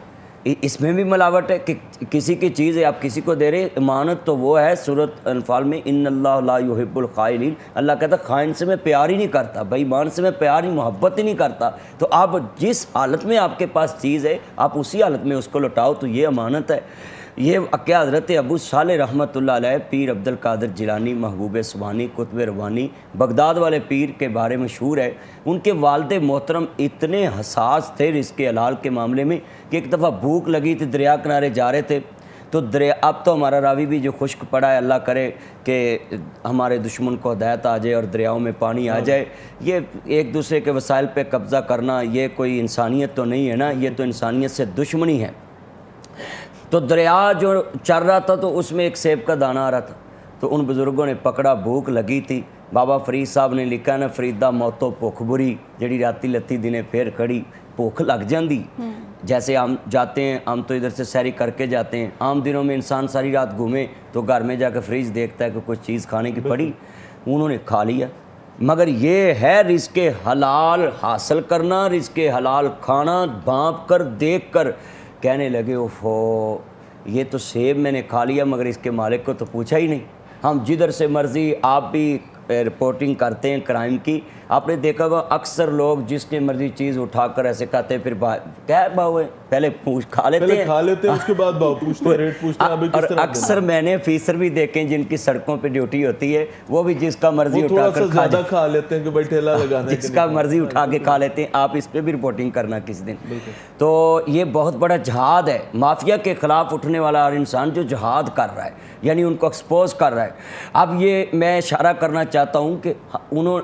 اس میں بھی ملاوٹ ہے کہ کسی کی چیز ہے آپ کسی کو دے رہے. امانت تو وہ ہے سورۃ انفال میں ان اللہ لا یحب الخائنین، اللہ کہتا خائن سے میں پیار ہی نہیں کرتا، بے ایمان سے میں پیار ہی محبت ہی نہیں کرتا. تو آپ جس حالت میں آپ کے پاس چیز ہے آپ اسی حالت میں اس کو لوٹاؤ، تو یہ امانت ہے. یہ کیا حضرت ابو صالح رحمۃ اللہ علیہ پیر عبد القادر جیلانی محبوب سبحانی قطب روانی بغداد والے پیر کے بارے مشہور ہے. ان کے والد محترم اتنے حساس تھے رزق حلال کے معاملے میں کہ ایک دفعہ بھوک لگی تھی، دریا کنارے جا رہے تھے تو دریا، اب تو ہمارا راوی بھی جو خشک پڑا ہے، اللہ کرے کہ ہمارے دشمن کو ہدایت آ جائے اور دریاؤں میں پانی آ جائے. یہ ایک دوسرے کے وسائل پہ قبضہ کرنا یہ کوئی انسانیت تو نہیں ہے نا، یہ تو انسانیت سے دشمنی ہے. تو دریا جو چل رہا تھا تو اس میں ایک سیب کا دانہ آ رہا تھا، تو ان بزرگوں نے پکڑا، بھوک لگی تھی. بابا فرید صاحب نے لکھا نا فریدا موتو بھوک بری جڑی راتی لتی دنے پھر کھڑی. بھوک لگ جاندی. جیسے ہم جاتے ہیں، ہم تو ادھر سے سیری کر کے جاتے ہیں، عام دنوں میں انسان ساری رات گھومے تو گھر میں جا کے فریج دیکھتا ہے کہ کچھ چیز کھانے کی پڑی، انہوں نے کھا لیا. مگر یہ ہے رزق حلال حاصل کرنا، رزق حلال کھانا. بھانپ کر دیکھ کر کہنے لگے اوفو یہ تو سیب میں نے کھا لیا مگر اس کے مالک کو تو پوچھا ہی نہیں. ہم جدھر سے مرضی، آپ بھی رپورٹنگ کرتے ہیں کرائم کی، آپ نے دیکھا ہوگا اکثر لوگ جس نے مرضی چیز اٹھا کر ایسے کہتے ہیں، پھر کیا باؤ ہے پہلے کھا لیتے ہیں اس کے بعد باؤ پوچھتے ہیں، ریٹ پوچھتے ہیں. اور اکثر میں نے فیسر بھی دیکھیں جن کی سڑکوں پہ ڈیوٹی ہوتی ہے وہ بھی جس کا مرضی اٹھا کر زیادہ کھا لیتے ہیں کہ بھائی ٹھیلا لگانا ہے، جس کا مرضی اٹھا کے کھا لیتے ہیں. آپ اس پہ بھی رپورٹنگ کرنا کس دن. تو یہ بہت بڑا جہاد ہے، مافیا کے خلاف اٹھنے والا ہر انسان جو جہاد کر رہا ہے، یعنی ان کو ایکسپوز کر رہا ہے. اب یہ میں اشارہ کرنا چاہتا ہوں کہ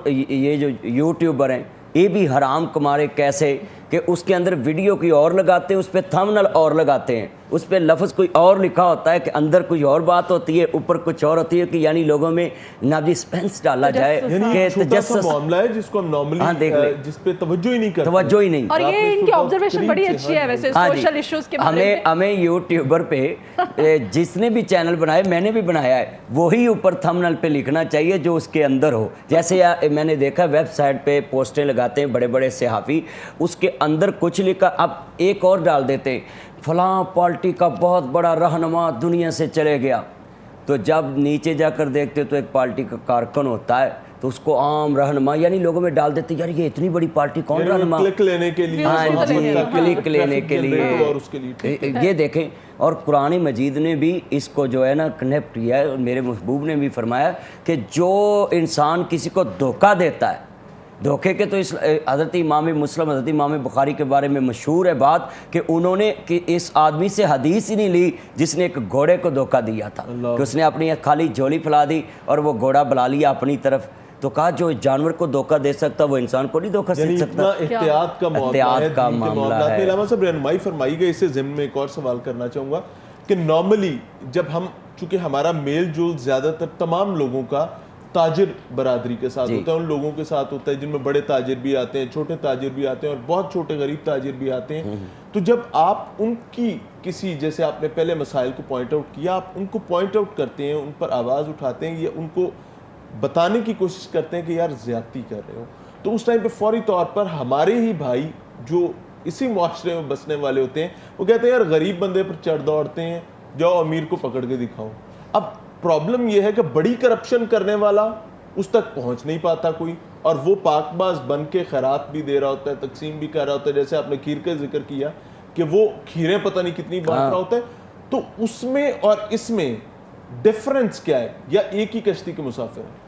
یہ جو یوٹیوبر ہیں یہ بھی حرام کمارے کیسے کہ اس کے اندر ویڈیو کوئی اور لگاتے ہیں، اس پہ تھمبنیل اور لگاتے ہیں، اس پہ لفظ کوئی اور لکھا ہوتا ہے کہ اندر کوئی اور بات ہوتی ہے، اوپر کچھ اور ہوتی ہے کہ یعنی لوگوں میں نابجی سسپینس ڈالا جائے کہ تجسس معاملہ ہے جس کو ہم نارملی جس پہ توجہ ہی نہیں کرتے. توجہ ہی نہیں. اور یہ ان کی آبزرویشن بڑی اچھی ہے ویسے سوشل ایشوز کے بارے میں. ہمیں یوٹیوبر پہ جس نے بھی چینل بنائے، میں نے بھی بنایا ہے، وہی اوپر تھمبنیل پہ لکھنا چاہیے جو اس کے اندر ہو. جیسے میں نے دیکھا ویب سائٹ پہ پوسٹیں لگاتے ہیں بڑے بڑے صحافی، اس کے اندر کچھ لکھا، اب ایک اور ڈال دیتے فلاں پارٹی کا بہت بڑا رہنما دنیا سے چلے گیا. تو جب نیچے جا کر دیکھتے تو ایک پارٹی کا کارکن ہوتا ہے تو اس کو عام رہنما یعنی لوگوں میں ڈال دیتے، یار یہ اتنی بڑی پارٹی کون رہنما، کلک لینے کے لیے، کلک لینے کے لیے. یہ دیکھیں. اور قرآن مجید نے بھی اس کو جو ہے نا کنیکٹ کیا ہے، اور میرے محبوب نے بھی فرمایا کہ جو انسان کسی کو دھوکہ دیتا ہے، دھوکے کے تو اس حضرت امام مسلم حضرت امام بخاری کے بارے میں مشہور ہے بات کہ انہوں نے کہ اس آدمی سے حدیث ہی نہیں لی جس نے ایک گھوڑے کو دھوکہ دیا تھا، کہ اس نے اپنی خالی جھولی پھیلا دی اور وہ گھوڑا بلا لیا اپنی طرف. تو کہا جو جانور کو دھوکہ دے سکتا وہ انسان کو نہیں دھوکہ دے سکتا. احتیاط کا معاملہ ہے. علامہ صاحب رہنمائی فرمائی گئی. اس سے ضمن میں ایک اور سوال کرنا چاہوں گا کہ نارملی جب ہم، چونکہ ہمارا میل جول زیادہ تر تمام لوگوں کا تاجر برادری کے ساتھ ہوتا ہے، ان لوگوں کے ساتھ ہوتا ہے جن میں بڑے تاجر بھی آتے ہیں، چھوٹے تاجر بھی آتے ہیں اور بہت چھوٹے غریب تاجر بھی آتے ہیں. تو جب آپ ان کی کسی، جیسے آپ نے پہلے مسائل کو پوائنٹ آؤٹ کیا، آپ ان کو پوائنٹ آؤٹ کرتے ہیں، ان پر آواز اٹھاتے ہیں یا ان کو بتانے کی کوشش کرتے ہیں کہ یار زیادتی کر رہے ہو، تو اس ٹائم پہ فوری طور پر ہمارے ہی بھائی جو اسی معاشرے میں بسنے والے ہوتے ہیں وہ کہتے ہیں یار غریب بندے پر چڑھ دوڑتے ہیں، جاؤ امیر کو پکڑ کے دکھاؤ. اب پرابلم یہ ہے کہ بڑی کرپشن کرنے والا اس تک پہنچ نہیں پاتا کوئی، اور وہ پاک باز بن کے خیرات بھی دے رہا ہوتا ہے، تقسیم بھی کر رہا ہوتا ہے. جیسے آپ نے کھیر کا ذکر کیا کہ وہ کھیریں پتہ نہیں کتنی بانٹ رہا ہوتا ہے. تو اس میں اور اس میں ڈفرنس کیا ہے، یا ایک ہی کشتی کے مسافر ہیں؟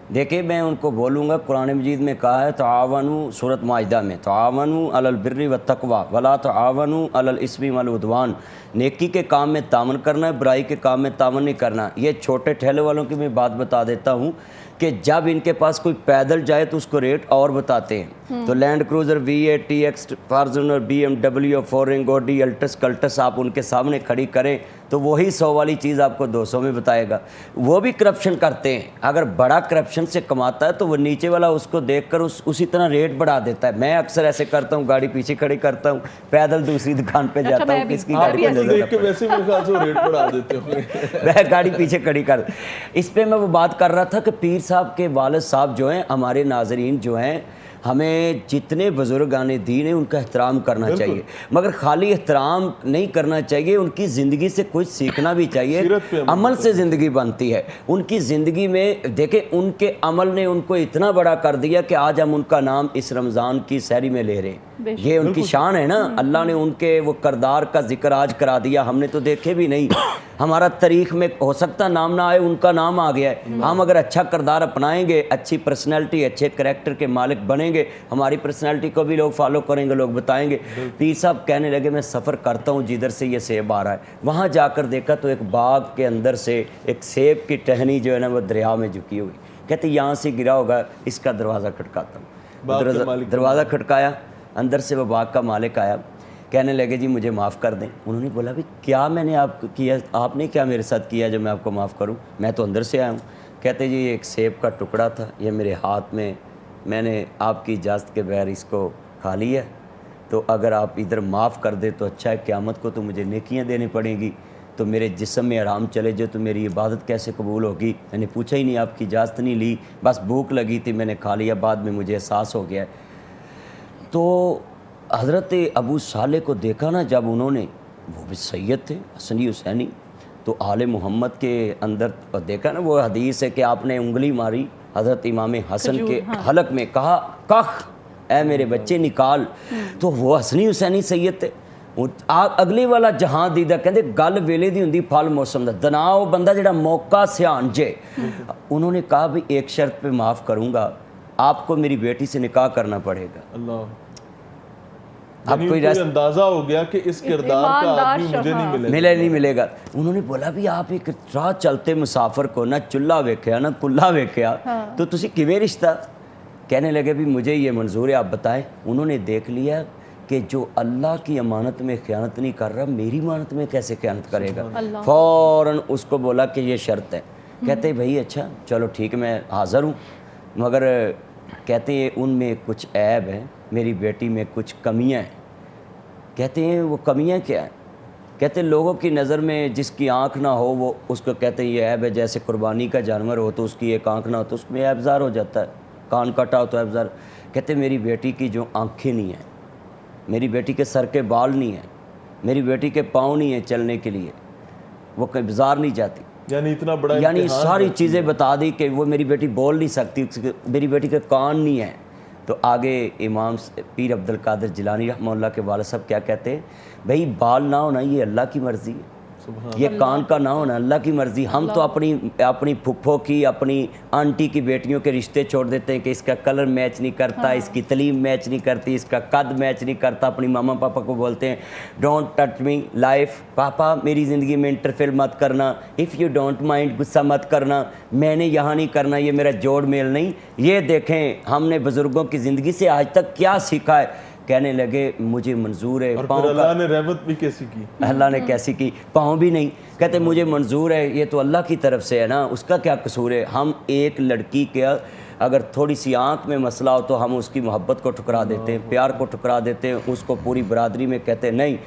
دیکھیں میں ان کو بولوں گا، قرآن مجید میں کہا ہے تعاونوا، سورۃ مائدہ میں تعاونوا علی البر والتقوی ولا تعاونوا علی الاثم والعدوان، نیکی کے کام میں تعاون کرنا ہے، برائی کے کام میں تعاون نہیں کرنا۔ یہ چھوٹے ٹھیلے والوں کی میں بات بتا دیتا ہوں کہ جب ان کے پاس کوئی پیدل جائے تو اس کو ریٹ اور بتاتے ہیں، تو land cruiser V8 TX Fortuner BMW فورنگ اوڈی الٹس کلٹس آپ ان کے سامنے کھڑی کریں تو وہی 100 والی چیز آپ کو 200 میں بتائے گا۔ وہ بھی کرپشن کرتے ہیں، اگر بڑا کرپشن سے کماتا ہے تو وہ نیچے والا اس کو دیکھ کر اسی طرح ریٹ بڑھا دیتا ہے۔ میں اکثر ایسے کرتا ہوں، گاڑی پیچھے کھڑی کرتا ہوں، پیدل دوسری دکان پہ جاتا ہوں، کس کی گاڑی پہ نظر دیکھ کے ویسے میرے خیال سے ریٹ بڑھا دیتے ہوں گے۔ میں گاڑی پیچھے کھڑی کر، اس پہ میں وہ بات کر رہا تھا کہ پیر صاحب کے والد صاحب جو ہیں، ہمارے ناظرین جو ہیں، ہمیں جتنے بزرگان دین ہیں ان کا احترام کرنا چاہیے، مگر خالی احترام نہیں کرنا چاہیے، ان کی زندگی سے کچھ سیکھنا بھی چاہیے۔ عمل سے زندگی بنتی ہے، ان کی زندگی میں دیکھیں ان کے عمل نے ان کو اتنا بڑا کر دیا کہ آج ہم ان کا نام اس رمضان کی سحری میں لے رہے ہیں۔ یہ ان کی شان ہے نا، اللہ نے ان کے وہ کردار کا ذکر آج کرا دیا، ہم نے تو دیکھے بھی نہیں، ہمارا تاریخ میں ہو سکتا نام نہ آئے، ان کا نام آ گیا ہے۔ ہم اگر اچھا کردار اپنائیں گے، اچھی پرسنالٹی، اچھے کریکٹر کے مالک بنیں گے، ہماری پرسنالٹی کو بھی لوگ فالو کریں گے، لوگ بتائیں گے۔ پیر صاحب کہنے لگے میں سفر کرتا ہوں جدھر سے یہ سیب آ رہا ہے، وہاں جا کر دیکھا تو ایک باغ کے اندر سے ایک سیب کی ٹہنی جو ہے نا وہ دریا میں جھکی ہوئی، کہتے یہاں سے گرا ہوگا، اس کا دروازہ کھٹکاتا ہوں۔ دروازہ کھٹکایا، اندر سے وہ باغ کا مالک آیا، کہنے لگے جی مجھے معاف کر دیں۔ انہوں نے بولا بھی کیا میں نے آپ کو کیا، آپ نے کیا میرے ساتھ کیا جو میں آپ کو معاف کروں، میں تو اندر سے آیا ہوں۔ کہتے جی یہ ایک سیب کا ٹکڑا تھا، یہ میرے ہاتھ میں نے آپ کی اجازت کے بغیر اس کو کھا لیا، تو اگر آپ ادھر معاف کر دے تو اچھا ہے، قیامت کو تو مجھے نیکیاں دینی پڑیں گی، تو میرے جسم میں آرام چلے جو تو میری عبادت کیسے قبول ہوگی۔ میں نے پوچھا ہی نہیں، آپ کی اجازت نہیں لی، بس بھوک لگی تھی میں نے کھا لیا، بعد میں مجھے احساس ہو گیا۔ تو حضرت ابو صالح کو دیکھا نا، جب انہوں نے، وہ بھی سید تھے حسنی حسینی، تو آل محمد کے اندر دیکھا نا وہ حدیث ہے کہ آپ نے انگلی ماری حضرت امام حسن کے حلق میں، کہا کخ اے میرے بچے نکال، تو وہ حسنی حسینی سید تھے۔ اگلی والا جہاں دیدہ کہتے گل ویلے دی ہوندی پھل موسم دا، دنا وہ بندہ جڑا موقع سیان جے۔ انہوں نے کہا بھی ایک شرط پہ معاف کروں گا، آپ کو میری بیٹی سے نکاح کرنا پڑے گا۔ اللہ، اب کوئی اندازہ ہو گیا کہ اس کردار کا آدمی مجھے نہیں ملے گا۔ انہوں نے بولا بھی آپ ایک راہ چلتے مسافر کو نہ چلہ ویکھیا نہ کلہ ویکھیا تو تسی کیویں رشتہ؟ کہنے لگے بھی مجھے یہ منظور ہے، آپ بتائیں۔ انہوں نے دیکھ لیا کہ جو اللہ کی امانت میں خیانت نہیں کر رہا، میری امانت میں کیسے خیانت کرے گا؟ فوراً اس کو بولا کہ یہ شرط ہے۔ کہتے بھائی اچھا چلو ٹھیک ہے میں حاضر ہوں، مگر کہتے ہیں ان میں کچھ عیب ہیں، میری بیٹی میں کچھ کمیاں ہیں۔ کہتے ہیں وہ کمیاں کیا ہیں؟ کہتے ہیں لوگوں کی نظر میں جس کی آنکھ نہ ہو وہ اس کو کہتے ہیں یہ عیب ہے، جیسے قربانی کا جانور ہو تو اس کی ایک آنکھ نہ ہو تو اس میں عیب زار ہو جاتا ہے، کان کٹا ہو تو عیب زار۔ کہتے ہیں میری بیٹی کی جو آنکھیں نہیں ہیں، میری بیٹی کے سر کے بال نہیں ہیں، میری بیٹی کے پاؤں نہیں ہیں چلنے کے لیے، وہ کہیں بازار نہیں جاتی، یعنی اتنا بڑا یعنی ساری چیزیں بتا دی کہ وہ میری بیٹی بول نہیں سکتی، میری بیٹی کے کان نہیں ہیں۔ تو آگے امام پیر عبد القادر جیلانی رحمہ اللہ کے والد صاحب کیا کہتے ہیں؟ بھئی بال نہ ہونا یہ اللہ کی مرضی ہے، یہ کان کا نہ ہونا اللہ کی مرضی۔ ہم تو اپنی پھپھو کی، اپنی آنٹی کی بیٹیوں کے رشتے چھوڑ دیتے ہیں کہ اس کا کلر میچ نہیں کرتا، اس کی تعلیم میچ نہیں کرتی، اس کا قد میچ نہیں کرتا۔ اپنی ماما پاپا کو بولتے ہیں ڈونٹ ٹچ می لائف، پاپا میری زندگی میں انٹرفیئر مت کرنا، اف یو ڈونٹ مائنڈ غصہ مت کرنا، میں نے یہاں نہیں کرنا، یہ میرا جوڑ میل نہیں۔ یہ دیکھیں ہم نے بزرگوں کی زندگی سے آج تک کیا سیکھا ہے۔ کہنے لگے مجھے منظور ہے، اور پھر اللہ نے رحمت بھی کیسی کی، اللہ نے کیسی کی، پاؤں بھی نہیں۔ کہتے مجھے منظور ہے، یہ تو اللہ کی طرف سے ہے نا، اس کا کیا قصور ہے؟ ہم ایک لڑکی کے اگر تھوڑی سی آنکھ میں مسئلہ ہو تو ہم اس کی محبت کو ٹھکرا دیتے ہیں، پیار کو ٹھکرا دیتے ہیں، اس کو پوری برادری میں کہتے ہیں نہیں۔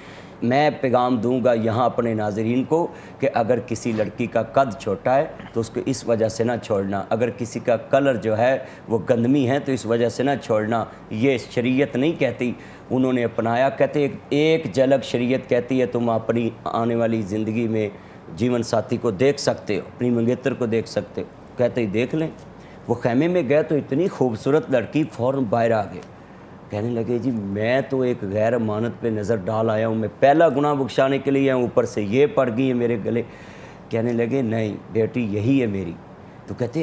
میں پیغام دوں گا یہاں اپنے ناظرین کو کہ اگر کسی لڑکی کا قد چھوٹا ہے تو اس کو اس وجہ سے نہ چھوڑنا، اگر کسی کا کلر جو ہے وہ گندمی ہے تو اس وجہ سے نہ چھوڑنا، یہ شریعت نہیں کہتی۔ انہوں نے اپنایا، کہتے ایک جھلک شریعت کہتی ہے تم اپنی آنے والی زندگی میں جیون ساتھی کو دیکھ سکتے ہو، اپنی منگیتر کو دیکھ سکتے ہو۔ کہتے ہی دیکھ لیں۔ وہ خیمے میں گئے تو اتنی خوبصورت لڑکی فوراً باہر آ گئے، کہنے لگے جی میں تو ایک غیر امانت پہ نظر ڈال آیا ہوں، میں پہلا گناہ بخشانے کے لیے ہوں، اوپر سے یہ پڑ گئی ہے میرے گلے۔ کہنے لگے نہیں بیٹی یہی ہے میری۔ تو کہتے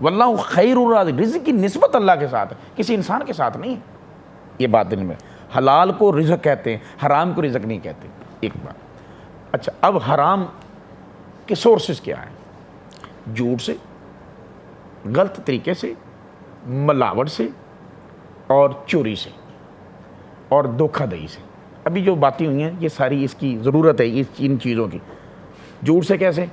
واللہ خیر الرازق، رزق کی نسبت اللہ کے ساتھ ہے، کسی انسان کے ساتھ نہیں ہے، یہ بات دل میں۔ حلال کو رزق کہتے ہیں، حرام کو رزق نہیں کہتے، ایک بات۔ اچھا، اب حرام کے سورسز کیا ہیں؟ جھوٹ سے، غلط طریقے سے، ملاوٹ سے، اور چوری سے، اور دھوکہ دہی سے۔ ابھی جو باتیں ہوئی ہیں یہ ساری اس کی ضرورت ہے، ان چیزوں کی۔ جھوٹ سے کیسے؟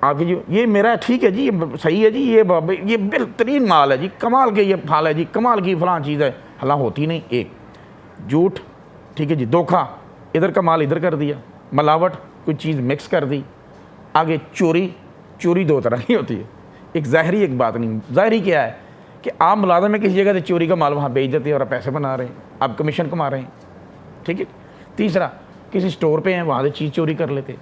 آگے جو یہ میرا ٹھیک ہے جی، یہ صحیح ہے جی، یہ بہترین مال ہے جی، کمال کے یہ پھال ہے جی، کمال کی فلاں چیز ہے، حالانکہ ہوتی نہیں۔ ایک جھوٹ، ٹھیک ہے جی، دھوکہ، ادھر کا مال ادھر کر دیا، ملاوٹ، کوئی چیز مکس کر دی۔ آگے چوری، چوری دو طرح کی ہوتی ہے، ایک ظاہری، ایک باطنی۔ ظاہری کیا ہے کہ آپ ملازم میں کسی جگہ سے چوری کا مال وہاں بیچ دیتے ہیں اور آپ پیسے بنا رہے ہیں، آپ کمیشن کما رہے ہیں، ٹھیک ہے۔ تیسرا، کسی سٹور پہ ہیں وہاں سے چیز چوری کر لیتے۔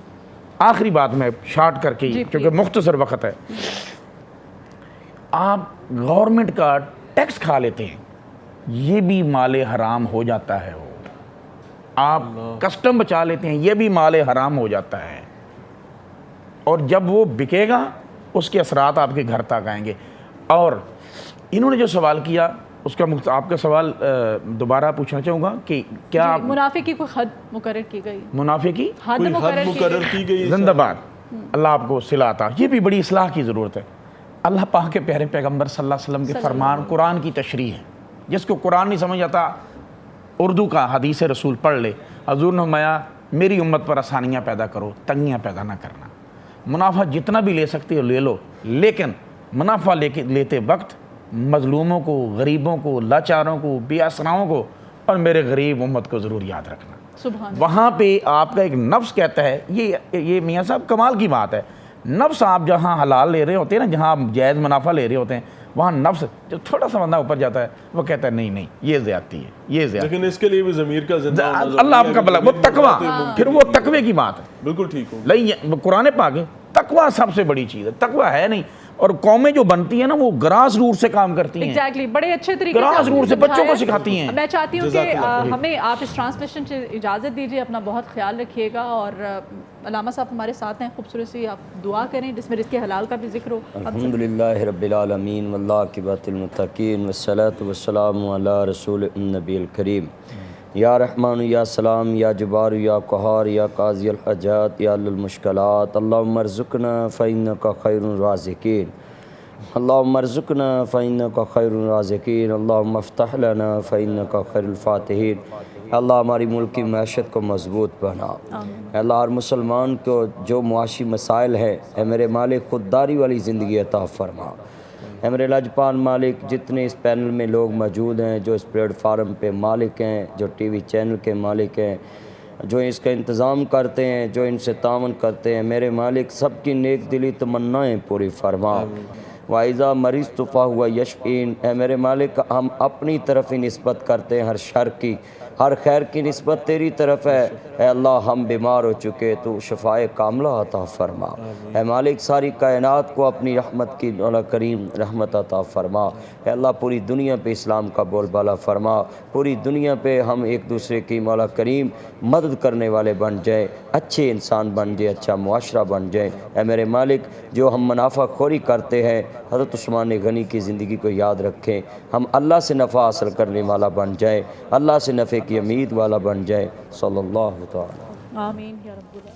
آخری بات میں شارٹ کر کے، کیونکہ مختصر وقت ہے، آپ گورنمنٹ کا ٹیکس کھا لیتے ہیں، یہ بھی مال حرام ہو جاتا ہے۔ وہ آپ کسٹم بچا لیتے ہیں، یہ بھی مال حرام ہو جاتا ہے، اور جب وہ بکے گا اس کے اثرات آپ کے گھر تک آئیں گے۔ اور انہوں نے جو سوال کیا اس کا آپ کا سوال دوبارہ پوچھنا چاہوں گا کہ کیا منافع کی کوئی حد مقرر کی گئی؟ منافع کی حد کوئی حد مقرر کی گئی؟ زندہ باد، اللہ آپ کو صلہ عطا۔ یہ بھی بڑی اصلاح کی ضرورت ہے۔ اللہ پاک کے پیارے پیغمبر صلی اللہ علیہ وسلم کے فرمان قرآن کی تشریح ہے۔ جس کو قرآن نہیں سمجھ آتا اردو کا حدیث رسول پڑھ لے۔ حضور نے فرمایا میری امت پر آسانیاں پیدا کرو، تنگیاں پیدا نہ کرنا۔ منافع جتنا بھی لے سکتے ہو لے لو، لیکن منافع لیتے وقت مظلوموں کو، غریبوں کو، لاچاروں کو، بے آسراؤں کو اور میرے غریب امت کو ضرور یاد رکھنا۔ سبحان وہاں پہ آپ کا ایک نفس کہتا ہے، یہ میاں صاحب کمال کی بات ہے، نفس آپ جہاں حلال لے رہے ہوتے ہیں نا، جہاں آپ جائز منافع لے رہے ہوتے ہیں، وہاں نفس جب تھوڑا سا بندہ اوپر جاتا ہے وہ کہتا ہے نہیں نہیں یہ زیادتی ہے، یہ زیادتی ہے۔ لیکن اس کے لیے بھی ضمیر کا زندہ ہونا ضروری اللہ آپ کا ہے، بلا، وہ تقویٰ، پھر وہ تقوی کی بات ہے۔ بالکل ٹھیک ہو۔ نہیں، قرآن پاک ہے، تقویٰ سب سے بڑی چیز ہے، تقویٰ ہے نہیں۔ اور قومیں جو بنتی ہیں نا وہ گراس روٹ سے کام کرتی ہیں، ایگزیکٹلی، بڑے اچھے طریقے گراس روٹ سے بچوں کو سکھاتی ہیں۔ میں چاہتی ہوں کہ ہمیں آپ اس ٹرانسلیشن سے اجازت دیجیے، اپنا بہت خیال رکھیے گا، اور علامہ صاحب ہمارے ساتھ ہیں، خوبصورت سی آپ دعا کریں جس میں رزق حلال کا بھی ذکر ہو۔ الحمدللہ رب العالمین والعاقبۃ للمتقین والصلاۃ والسلام علی رسول النبی الکریم۔ یا رحمان یا سلام یا جبار یا قہار یا قاضی الحاجات یا حل المشکلات، اللہم ارزقنا فإنک خیر الرازقین، اللہم ارزقنا فإنک خیر الرازقین، اللہم افتح لنا فإنک خیر الفاتحین۔ اللہ ہماری ملک کی معیشت کو مضبوط بنا، اللہ ہر مسلمان کو جو معاشی مسائل ہے، اے میرے مالک خودداری والی زندگی عطا فرما۔ اے میرے لاجپال مالک، جتنے اس پینل میں لوگ موجود ہیں، جو اس پلیٹ فارم پہ مالک ہیں، جو ٹی وی چینل کے مالک ہیں، جو اس کا انتظام کرتے ہیں، جو ان سے تعاون کرتے ہیں، میرے مالک سب کی نیک دلی تمنائیں پوری فرما۔ وَإِذَا مَرِضْتُ فَهُوَ يَشْفِينِ، اے میرے مالک ہم اپنی طرف ہی نسبت کرتے ہیں، ہر شر کی، ہر خیر کی نسبت تیری طرف ہے۔ اے اللہ ہم بیمار ہو چکے، تو شفائے کاملہ عطا فرما۔ اے مالک ساری کائنات کو اپنی رحمت کی مولا کریم رحمت عطا فرما۔ اے اللہ پوری دنیا پہ اسلام کا بول بالا فرما، پوری دنیا پہ ہم ایک دوسرے کی مولا کریم مدد کرنے والے بن جائیں، اچھے انسان بن جائیں، اچھا معاشرہ بن جائیں۔ اے میرے مالک جو ہم منافع خوری کرتے ہیں، حضرت عثمان غنی کی زندگی کو یاد رکھیں، ہم اللہ سے نفع حاصل کرنے والا بن جائیں، اللہ سے نفع کی امید والا بن جائے۔ صلی اللہ تعالی آمین یا رب العالمین۔